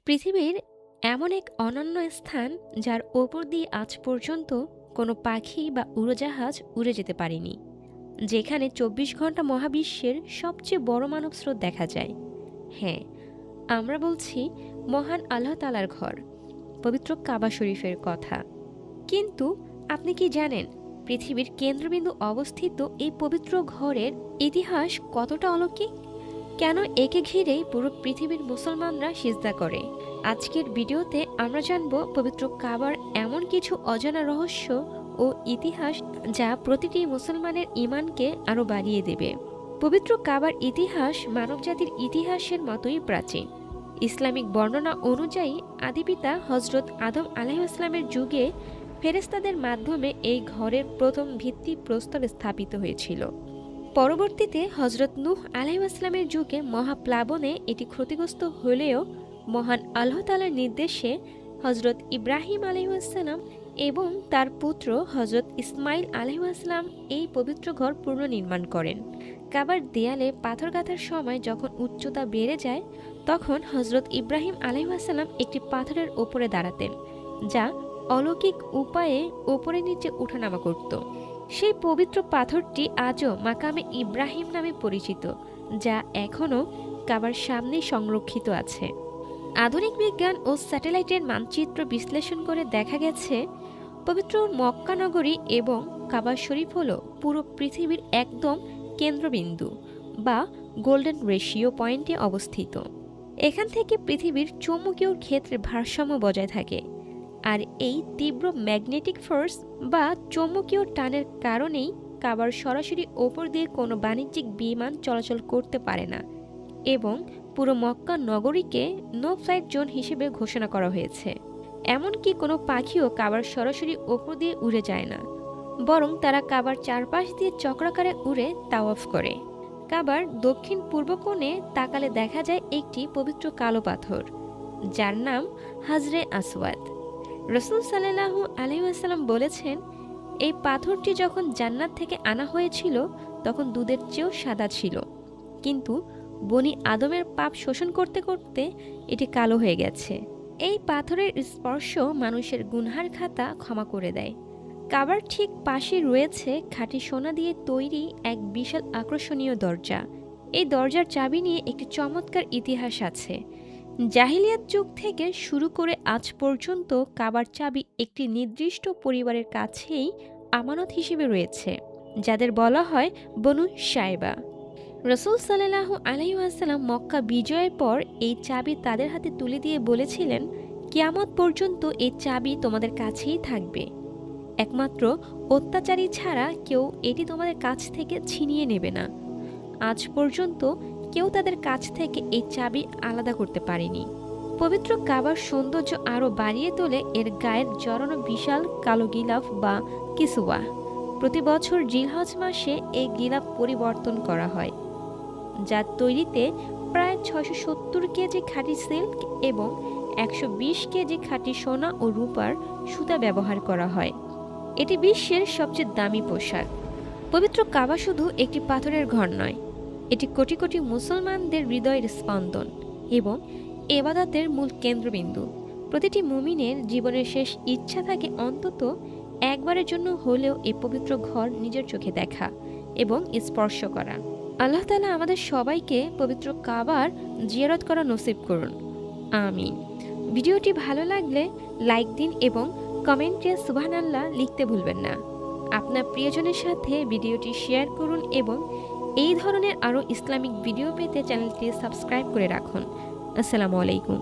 পৃথিবীর এমন এক অনন্য স্থান যার ওপর দিয়ে আজ পর্যন্ত কোনো পাখি বা উড়োজাহাজ উড়ে যেতে পারেনি, যেখানে ২৪ ঘন্টা মহাবিশ্বের সবচেয়ে বড় মানব স্রোত দেখা যায়। হ্যাঁ, আমরা বলছি মহান আল্লাহ তালার ঘর, পবিত্র কাবা শরীফের কথা। কিন্তু আপনি কি জানেন, পৃথিবীর কেন্দ্রবিন্দু অবস্থিত এই পবিত্র ঘরের ইতিহাস কতটা অলৌকিক? কেন একে ঘিরেই পুরো পৃথিবীর মুসলমানরা সিজদা করে? আজকের ভিডিওতে আমরা জানব পবিত্র কাবার এমন কিছু অজানা রহস্য ও ইতিহাস যা প্রতিটি মুসলমানের ঈমানকে আরও বাড়িয়ে দেবে। পবিত্র কাবার ইতিহাস মানবজাতির ইতিহাসের মতোই প্রাচীন। ইসলামিক বর্ণনা অনুযায়ী আদিপিতা হজরত আদম আলাইহিসসালামের যুগে ফেরেশতাদের মাধ্যমে এই ঘরের প্রথম ভিত্তিপ্রস্তর স্থাপিত হয়েছিল। পরবর্তীতে হজরত নূহ আলাইহিসসালামের যুগে মহাপ্লাবনে এটি ক্ষতিগ্রস্ত হলেও মহান আল্লাহ তাআলার নির্দেশে হজরত ইব্রাহিম আলাইহিসসালাম এবং তার পুত্র হজরত ইসমাইল আলাইহিসসালাম এই পবিত্র ঘর পুনর্নির্মাণ করেন। কাবার দেয়ালে পাথর গাঁথার সময় যখন উচ্চতা বেড়ে যায়, তখন হজরত ইব্রাহিম আলাইহিসসালাম একটি পাথরের ওপরে দাঁড়াতেন, যা অলৌকিক উপায়ে ওপরে নিচে উঠানামা করত। সেই পবিত্র পাথরটি আজও মাকামে ইব্রাহিম নামে পরিচিত, যা এখনও কাবার সামনে সংরক্ষিত আছে। আধুনিক বিজ্ঞান ও স্যাটেলাইটের মানচিত্র বিশ্লেষণ করে দেখা গেছে, পবিত্র মক্কা নগরী এবং কাবা শরীফ হল পুরো পৃথিবীর একদম কেন্দ্রবিন্দু বা গোল্ডেন রেশিও পয়েন্টে অবস্থিত। এখান থেকে পৃথিবীর চৌম্বকীয় ক্ষেত্রের ভারসাম্য বজায় থাকে, আর এই তীব্র ম্যাগনেটিক ফোর্স বা চৌম্বকীয় টানের কারণেই কাবার সরাসরি ওপর দিয়ে কোনো বাণিজ্যিক বিমান চলাচল করতে পারে না এবং পুরো মক্কা নগরীকে নো ফ্লাইট জোন হিসেবে ঘোষণা করা হয়েছে। এমনকি কোনো পাখিও কাবার সরাসরি ওপর দিয়ে উড়ে যায় না, বরং তারা কাবার চারপাশ দিয়ে চক্রাকারে উড়ে তাওয়াফ করে। কাবার দক্ষিণ পূর্ব কোণে তাকালে দেখা যায় একটি পবিত্র কালো পাথর, যার নাম হাজরে আসওয়াদ। রাসূল সাল্লাল্লাহু আলাইহি ওয়াসাল্লাম বলেছেন, এই পাথরটি যখন জান্নাত থেকে আনা হয়েছিল তখন দুধের চেয়েও সাদা ছিল, কিন্তু বনি আদমের পাপ শোষণ করতে করতে এটি কালো হয়ে গেছে। এই পাথরের স্পর্শ মানুষের গুনহার খাতা ক্ষমা করে দেয়। কাবার ঠিক পাশে রয়েছে খাঁটি সোনা দিয়ে তৈরি এক বিশাল আকর্ষণীয় দরজা। এই দরজার চাবি নিয়ে একটি চমৎকার ইতিহাস আছে। জাহিলিয়াত যুগ থেকে শুরু করে আজ পর্যন্ত কাবার চাবি একটি নির্দিষ্ট পরিবারের কাছেই আমানত হিসেবে রয়েছে, যাদের বলা হয় বনু সাইবা। রাসূল সাল্লাল্লাহু আলাইহি ওয়াসাল্লাম মক্কা বিজয়ের পর এই চাবি তাদের হাতে তুলে দিয়ে বলেছিলেন, কিয়ামত পর্যন্ত এই চাবি তোমাদের কাছেই থাকবে। একমাত্র অত্যাচারী ছাড়া কেউ এটি তোমাদের কাছ থেকে ছিনিয়ে নেবে না। আজ পর্যন্ত কেউ তাদের কাছ থেকে এই চাবি আলাদা করতে পারেনি। পবিত্র কাবার সৌন্দর্য আরও বাড়িয়ে তোলে এর গায়ের জড়ানো বিশাল কালো গিলাফ বা কিসওয়া। প্রতি বছর জিলহজ মাসে এই গিলাফ পরিবর্তন করা হয়, যার তৈরিতে প্রায় ৬৭০ কেজি খাঁটি সিল্ক এবং ১২০ কেজি খাঁটি সোনা ও রূপার সুতা ব্যবহার করা হয়। এটি বিশ্বের সবচেয়ে দামি পোশাক। পবিত্র কাবা শুধু একটি পাথরের ঘর নয়, এটি কোটি কোটি মুসলমানদের হৃদয়ের স্পন্দন এবং এবাদতের মূল কেন্দ্রবিন্দু। প্রতিটি মুমিনের জীবনের শেষ ইচ্ছা থাকে অন্তত একবারের জন্য হলেও এই পবিত্র ঘর নিজের চোখে দেখা এবং স্পর্শ করা। আল্লাহ তাআলা আমাদের সবাইকে পবিত্র কাবার জিয়ারত করা নসিব করুন, আমিন। ভিডিওটি ভালো লাগলে লাইক দিন এবং কমেন্টে সুবহানাল্লাহ লিখতে ভুলবেন না। আপনার প্রিয়জনের সাথে ভিডিওটি শেয়ার করুন এবং এই ধরনের আরও ইসলামিক ভিডিও পেতে চ্যানেলটি সাবস্ক্রাইব করে রাখুন। আসসালামু আলাইকুম।